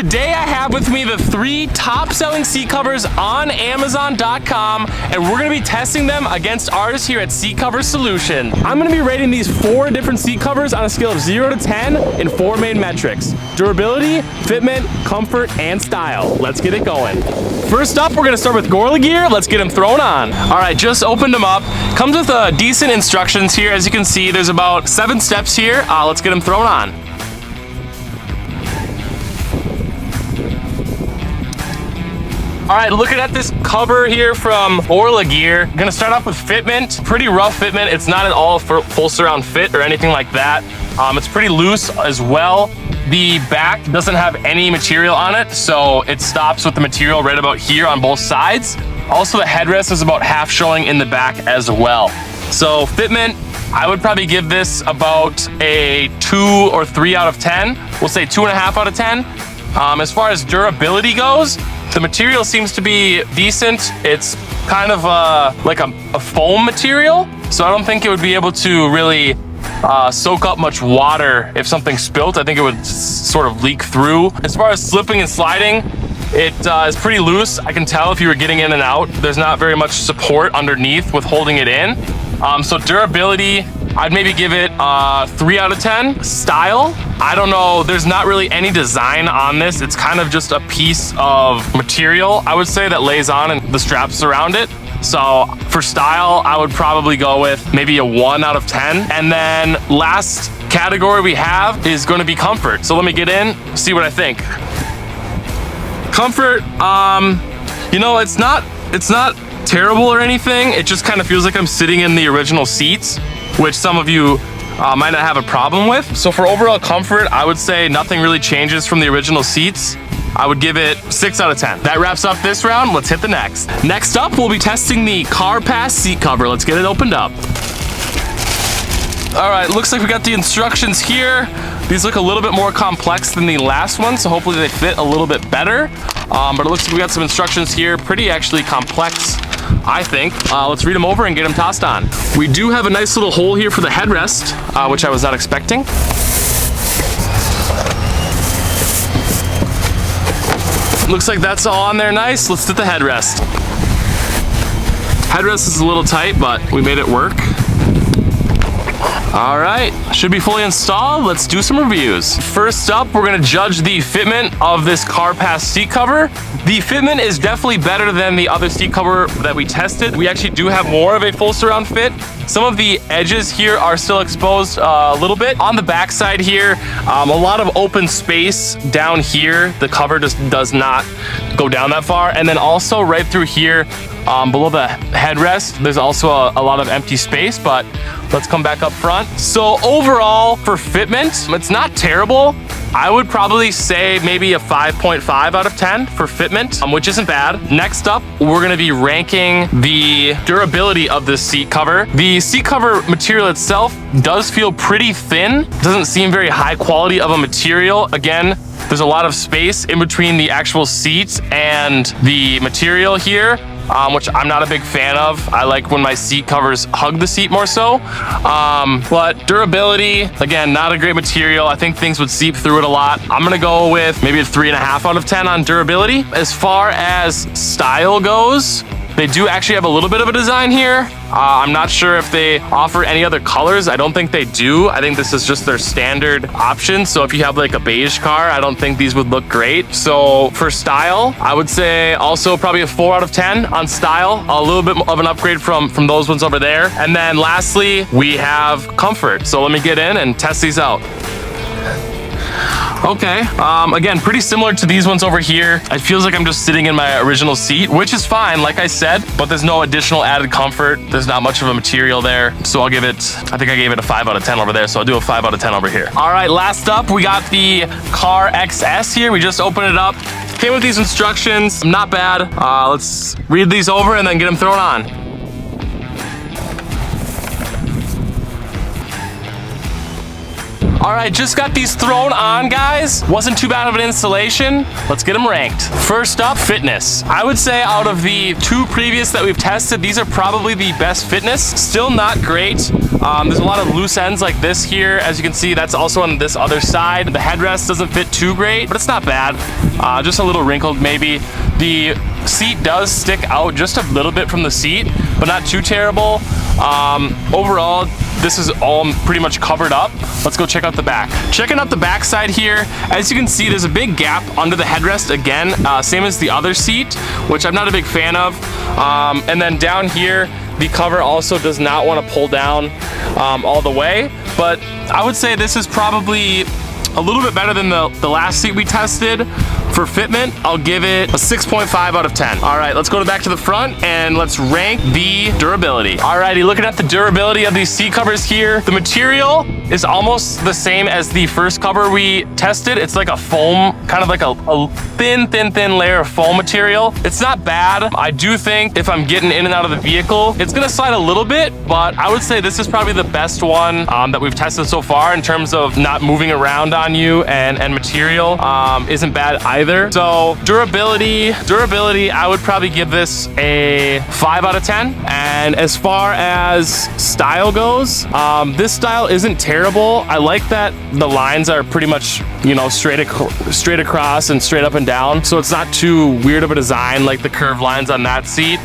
Today I have with me the 3 top-selling seat covers on Amazon.com, and we're gonna be testing them against ours here at Seat Cover Solution. I'm gonna be rating these 4 different seat covers on a scale of 0 to 10 in 4 main metrics: durability, fitment, comfort, and style. Let's get it going. First up, we're gonna start with Gora gear. Let's get them thrown on. All right, just opened them up. Comes with decent instructions here. As you can see, there's about 7 steps here. Let's get them thrown on. All right, looking at this cover here from Gora Gear. Gonna start off with fitment. Pretty rough fitment. It's not at all full surround fit or anything like that. It's pretty loose as well. The back doesn't have any material on it, so it stops with the material right about here on both sides. Also, the headrest is about half showing in the back as well. So fitment, I would probably give this about a 2 or 3 out of 10. We'll say 2.5 out of 10. As far as durability goes, the material seems to be decent. It's kind of like a foam material, so I don't think it would be able to really soak up much water if something spilt. I think it would sort of leak through. As far as slipping and sliding, it is pretty loose. I can tell if you were getting in and out. There's not very much support underneath with holding it in. So durability, I'd maybe give it 3 out of 10. Style, I don't know. There's not really any design on this. It's kind of just a piece of material, I would say, that lays on and the straps around it. So for style, I would probably go with maybe a 1 out of 10. And then last category we have is going to be comfort. So let me get in, see what I think. Comfort, you know, it's not terrible or anything. It just kind of feels like I'm sitting in the original seats, which some of you might not have a problem with. So for overall comfort, I would say nothing really changes from the original seats. I would give it 6 out of 10. That wraps up this round. Let's hit the next. Next up, we'll be testing the Car Pass seat cover. Let's get it opened up. All right, looks like we got the instructions here. These look a little bit more complex than the last one, so hopefully they fit a little bit better. But it looks like we got some instructions here, pretty actually complex, I think. Let's read them over and get them tossed on. We do have a nice little hole here for the headrest, which I was not expecting. Looks like that's all on there nice. Let's do the headrest. Headrest is a little tight, but we made it work. All right, should be fully installed. Let's do some reviews. First up, we're gonna judge the fitment of this Car Pass seat cover. The fitment is definitely better than the other seat cover that we tested. We actually do have more of a full surround fit. Some of the edges here are still exposed a little bit. On the back side here, a lot of open space down here. The cover just does not go down that far. And then also right through here, below the headrest, there's also a lot of empty space, but let's come back up front. So overall, for fitment, it's not terrible. I would probably say maybe a 5.5 out of 10 for fitment, which isn't bad. Next up, we're gonna be ranking the durability of this seat cover. The seat cover material itself does feel pretty thin. Doesn't seem very high quality of a material. Again, there's a lot of space in between the actual seats and the material here, which I'm not a big fan of. I like when my seat covers hug the seat more so. But durability, again, not a great material. I think things would seep through it a lot. I'm gonna go with maybe a 3.5 out of 10 on durability. As far as style goes, they do actually have a little bit of a design here. I'm not sure if they offer any other colors. I don't think they do. I think this is just their standard option. So if you have like a beige car, I don't think these would look great. So for style, I would say also probably a 4 out of 10 on style. A little bit of an upgrade from those ones over there. And then lastly, we have comfort. So let me get in and test these out. Okay, again, pretty similar to these ones over here. It feels like I'm just sitting in my original seat, which is fine, like I said, but there's no additional added comfort. There's not much of a material there. So I'll give it, I think I gave it a 5 out of 10 over there. So I'll do a 5 out of 10 over here. All right, last up, we got the Car XS here. We just opened it up. Came with these instructions, not bad. Let's read these over and then get them thrown on. All right, just got these thrown on, guys. Wasn't too bad of an installation. Let's get them ranked. First up, fitness. I would say out of the 2 previous that we've tested, these are probably the best fitness. Still not great. There's a lot of loose ends like this here. As you can see, that's also on this other side. The headrest doesn't fit too great, but it's not bad. Just a little wrinkled maybe. The seat does stick out just a little bit from the seat, but not too terrible. Overall, this is all pretty much covered up. Let's go check out the back. Checking out the back side here, as you can see, there's a big gap under the headrest again, same as the other seat, which I'm not a big fan of. And then down here, the cover also does not want to pull down all the way, but I would say this is probably a little bit better than the last seat we tested. For fitment, I'll give it a 6.5 out of 10. All right, let's go back to the front and let's rank the durability. Alrighty, looking at the durability of these seat covers here, the material is almost the same as the first cover we tested. It's like a foam, kind of like a thin layer of foam material. It's not bad. I do think if I'm getting in and out of the vehicle, it's gonna slide a little bit, but I would say this is probably the best one that we've tested so far in terms of not moving around on you, and material isn't bad either. So durability, I would probably give this a 5 out of 10. And as far as style goes, this style isn't terrible. I like that the lines are pretty much, you know, straight across and straight up and down. So it's not too weird of a design like the curved lines on that seat.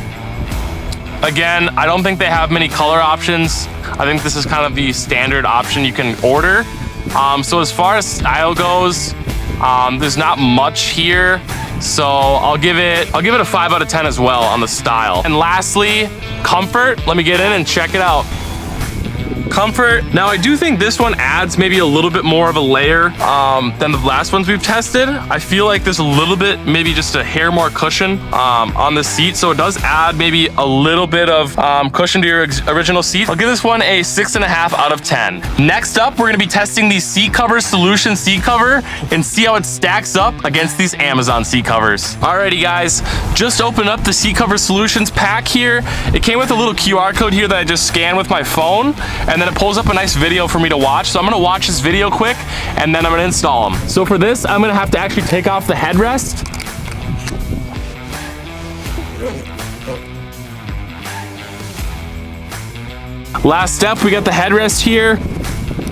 Again, I don't think they have many color options. I think this is kind of the standard option you can order. So as far as style goes, there's not much here, so I'll give it a 5 out of 10 as well on the style. And lastly, comfort. Let me get in and check it out. Comfort. Now I do think this one adds maybe a little bit more of a layer than the last ones we've tested. I feel like there's a little bit, maybe just a hair more cushion on the seat, so it does add maybe a little bit of cushion to your original seat. I'll give this one a 6.5 out of 10. Next up, we're gonna be testing the seat cover solution seat cover and see how it stacks up against these Amazon seat covers. Alrighty guys, just open up the seat cover solutions pack here. It came with a little QR code here that I just scanned with my phone, and then it pulls up a nice video for me to watch. So I'm gonna watch this video quick and then I'm gonna install them. So for this, I'm gonna have to actually take off the headrest. Last step, we got the headrest here.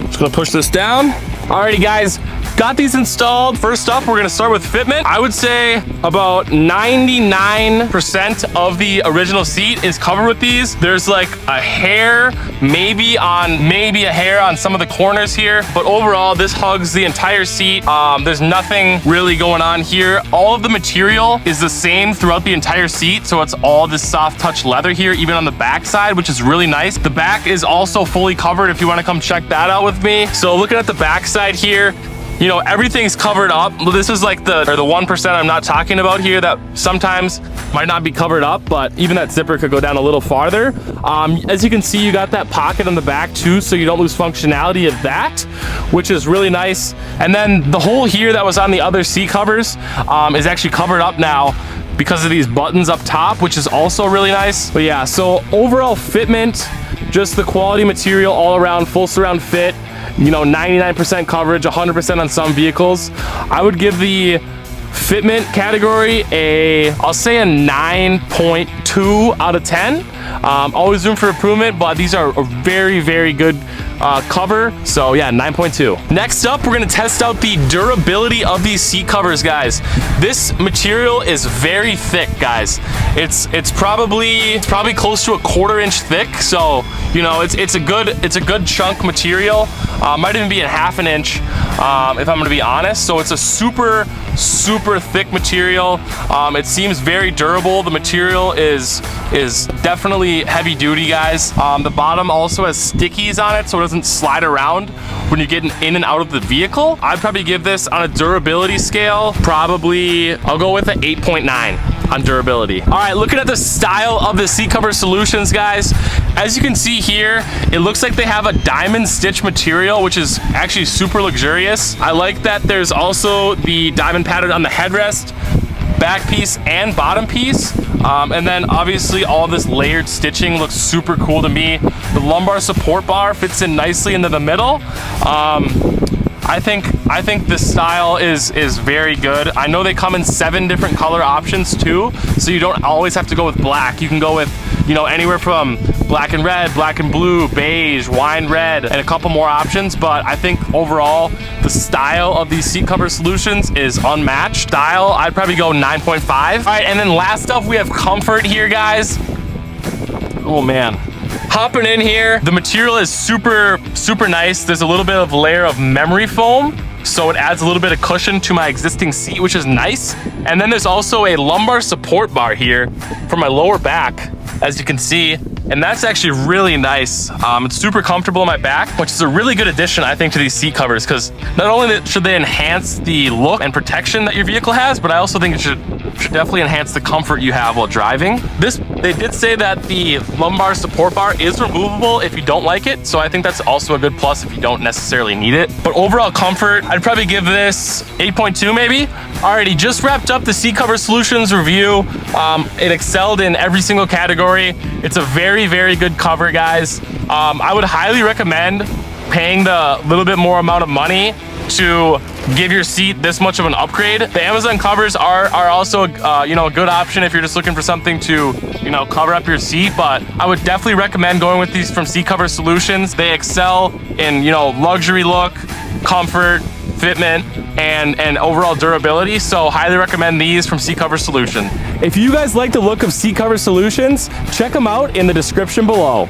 Just gonna push this down. Alrighty guys, got these installed. First up, we're gonna start with fitment. I would say about 99% of the original seat is covered with these. There's like a hair, maybe a hair on some of the corners here, but overall this hugs the entire seat. There's nothing really going on here. All of the material is the same throughout the entire seat, so it's all this soft touch leather here, even on the back side, which is really nice. The back is also fully covered if you want to come check that out with me. So looking at the back side here, you know, everything's covered up. This is like the 1% I'm not talking about here that sometimes might not be covered up, but even that zipper could go down a little farther. As you can see, you got that pocket on the back too, so you don't lose functionality of that, which is really nice. And then the hole here that was on the other seat covers is actually covered up now because of these buttons up top, which is also really nice. But yeah, so overall fitment, just the quality material all around, full surround fit. You know, 99% coverage, 100% on some vehicles. I would give the fitment category I'll say a 9.2 out of 10. Always room for improvement, but these are a very, very good cover. So yeah, 9.2. Next up, we're gonna test out the durability of these seat covers, guys. This material is very thick, guys. It's probably close to a 1/4 inch thick. So you know, it's a good chunk material. Might even be a 1/2 inch if I'm gonna be honest. So it's a super thick material. It seems very durable. The material is definitely heavy duty, guys. The bottom also has stickies on it, so it doesn't slide around when you're getting in and out of the vehicle. I'd probably give this on a durability scale, I'll go with an 8.9 on durability. All right, looking at the style of the seat cover solutions, guys. As you can see here, it looks like they have a diamond stitch material, which is actually super luxurious. I like that there's also the diamond pattern on the headrest, back piece, and bottom piece. And then obviously all this layered stitching looks super cool to me. The lumbar support bar fits in nicely into the middle. I think the style is very good. I know they come in 7 different color options too, so you don't always have to go with black. You can go with, you know, anywhere from black and red, black and blue, beige, wine red, and a couple more options. But I think overall, the style of these seat cover solutions is unmatched. Style, I'd probably go 9.5. All right, and then last up, we have comfort here, guys. Oh man. Hopping in here, the material is super nice. There's a little bit of layer of memory foam, so it adds a little bit of cushion to my existing seat, which is nice. And then there's also a lumbar support bar here for my lower back, as you can see, and that's actually really nice. It's super comfortable in my back, which is a really good addition, I think, to these seat covers, because not only should they enhance the look and protection that your vehicle has, but I also think it should definitely enhance the comfort you have while driving. They did say that the lumbar support bar is removable if you don't like it, so I think that's also a good plus if you don't necessarily need it. But overall comfort, I'd probably give this 8.2 maybe. Alrighty, just wrapped up the seat cover solutions review. It excelled in every single category. It's a very good cover, guys. I would highly recommend paying the little bit more amount of money to give your seat this much of an upgrade. The Amazon covers are also you know, a good option if you're just looking for something to, you know, cover up your seat, but I would definitely recommend going with these from Seat Cover Solutions. They excel in, you know, luxury look, comfort, fitment, and overall durability, so highly recommend these from Seat Cover Solution. If you guys like the look of Seat Cover Solutions, check them out in the description below.